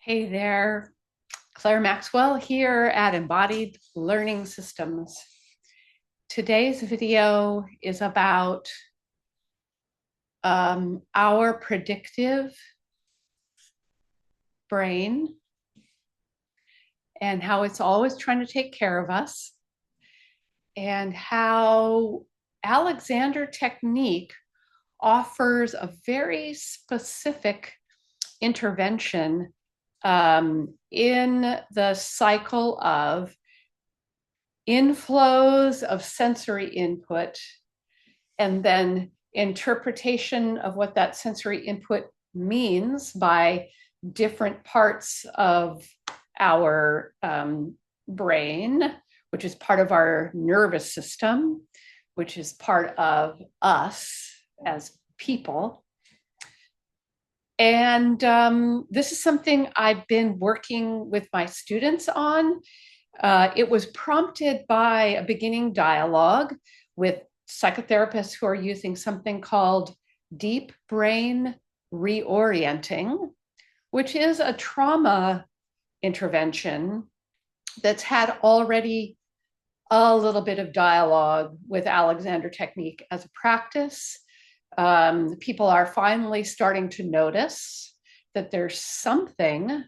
Hey there, Clare Maxwell here at Embodied Learning Systems. Today's video is about our predictive brain and how it's always trying to take care of us, and how Alexander technique offers a very specific intervention in the cycle of inflows of sensory input and then interpretation of what that sensory input means by different parts of our brain, which is part of our nervous system, which is part of us as people. And this is something I've been working with my students on. It was prompted by a beginning dialogue with psychotherapists who are using something called deep brain reorienting, which is a trauma intervention that's had already a little bit of dialogue with Alexander technique as a practice. People are finally starting to notice that there's something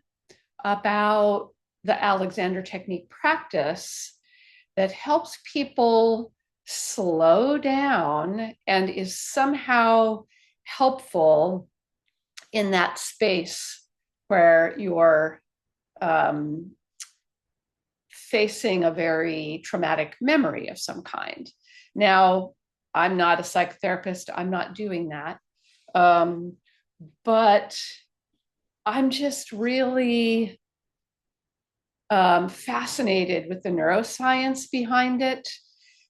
about the Alexander technique practice that helps people slow down and is somehow helpful in that space where you're facing a very traumatic memory of some kind. Now, I'm not a psychotherapist. I'm not doing that. But I'm just really fascinated with the neuroscience behind it.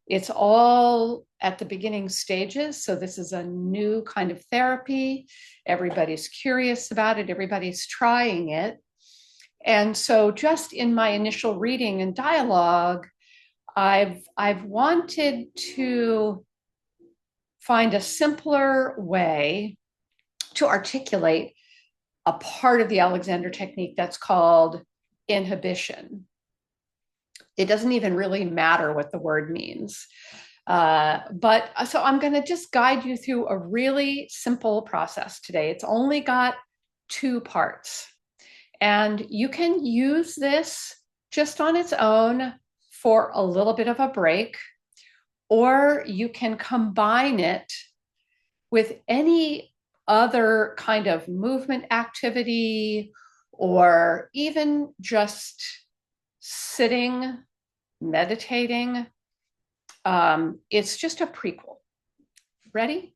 It's all at the beginning stages. So this is a new kind of therapy. Everybody's curious about it. Everybody's trying it. And so just in my initial reading and dialogue, I've wanted to find a simpler way to articulate a part of the Alexander technique that's called inhibition. It doesn't even really matter what the word means. But so I'm going to just guide you through a really simple process today. It's only got 2 parts. And you can use this just on its own for a little bit of a break, or you can combine it with any other kind of movement activity, or even just sitting, meditating. It's just a prequel. Ready?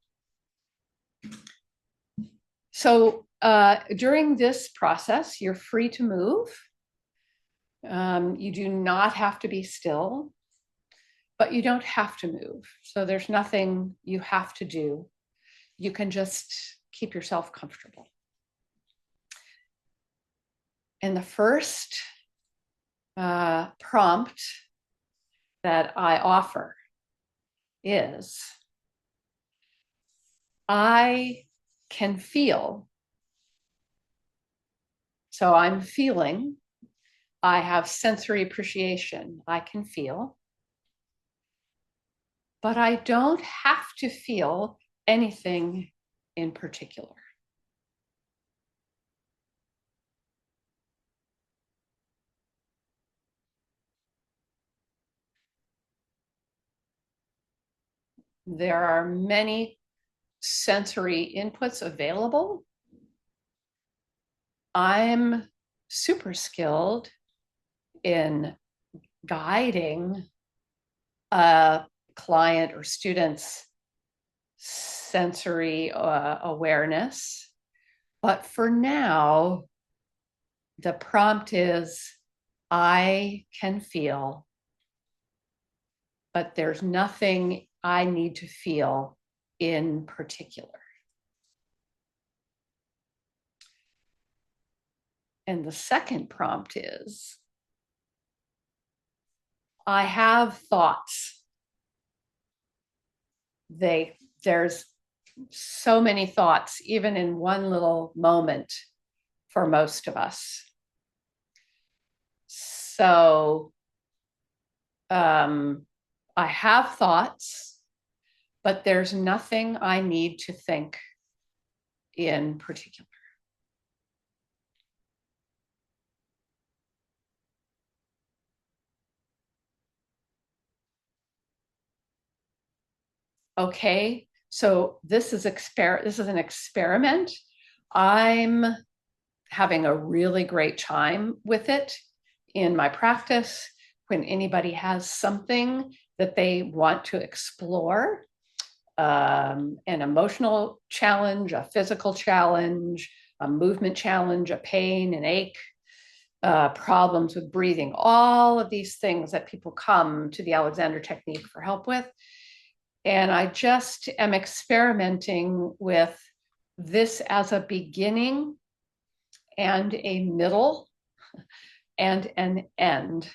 So during this process, you're free to move. You do not have to be still, but you don't have to move. So there's nothing you have to do. You can just keep yourself comfortable. And the first prompt that I offer is, I can feel. So I'm feeling. I have sensory appreciation. I can feel. But I don't have to feel anything in particular. There are many sensory inputs available. I'm super skilled in guiding a client or student's sensory awareness. But for now, the prompt is, I can feel, but there's nothing I need to feel in particular. And the second prompt is, I have thoughts. There's so many thoughts, even in one little moment for most of us. So I have thoughts, but there's nothing I need to think in particular. Okay, so this is an experiment. I'm having a really great time with it in my practice. When anybody has something that they want to explore, an emotional challenge, a physical challenge, a movement challenge, a pain, an ache, problems with breathing, all of these things that people come to the Alexander technique for help with. And I just am experimenting with this as a beginning and a middle and an end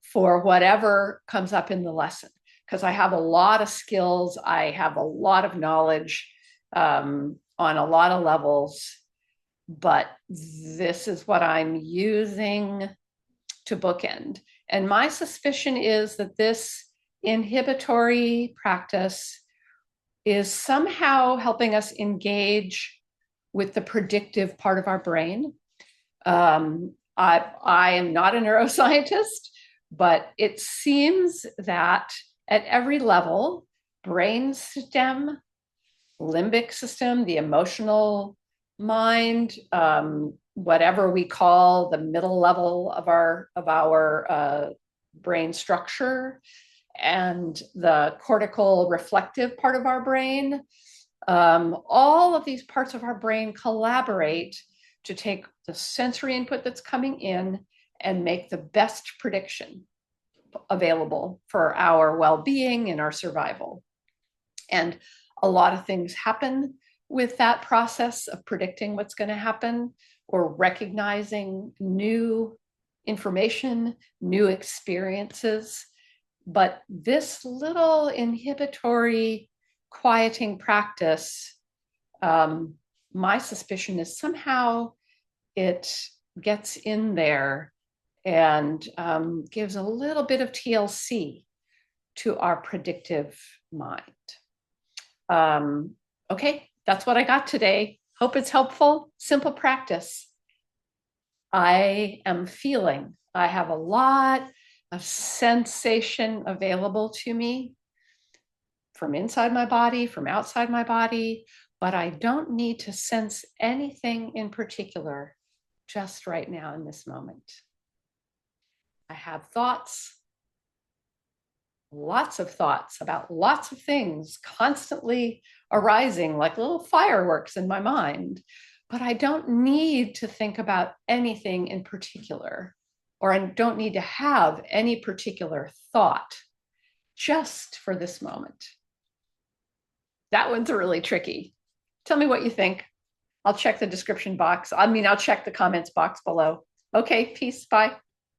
for whatever comes up in the lesson. Because I have a lot of skills, I have a lot of knowledge on a lot of levels, but this is what I'm using to bookend. And my suspicion is that this inhibitory practice is somehow helping us engage with the predictive part of our brain. I am not a neuroscientist, but it seems that at every level, brain stem, limbic system, the emotional mind, whatever we call the middle level of our brain structure, and the cortical reflective part of our brain, all of these parts of our brain collaborate to take the sensory input that's coming in and make the best prediction available for our well-being and our survival. And a lot of things happen with that process of predicting what's going to happen or recognizing new information, new experiences. But this little inhibitory quieting practice, my suspicion is somehow it gets in there and gives a little bit of TLC to our predictive mind. Okay, that's what I got today. Hope it's helpful. Simple practice. I am feeling. I have a lot of sensation available to me from inside my body, from outside my body, but I don't need to sense anything in particular just right now in this moment. I have thoughts, lots of thoughts about lots of things constantly arising like little fireworks in my mind, but I don't need to think about anything in particular, or I don't need to have any particular thought just for this moment. That one's really tricky. Tell me what you think. I'll check the description box. I'll check the comments box below. Okay, peace, bye.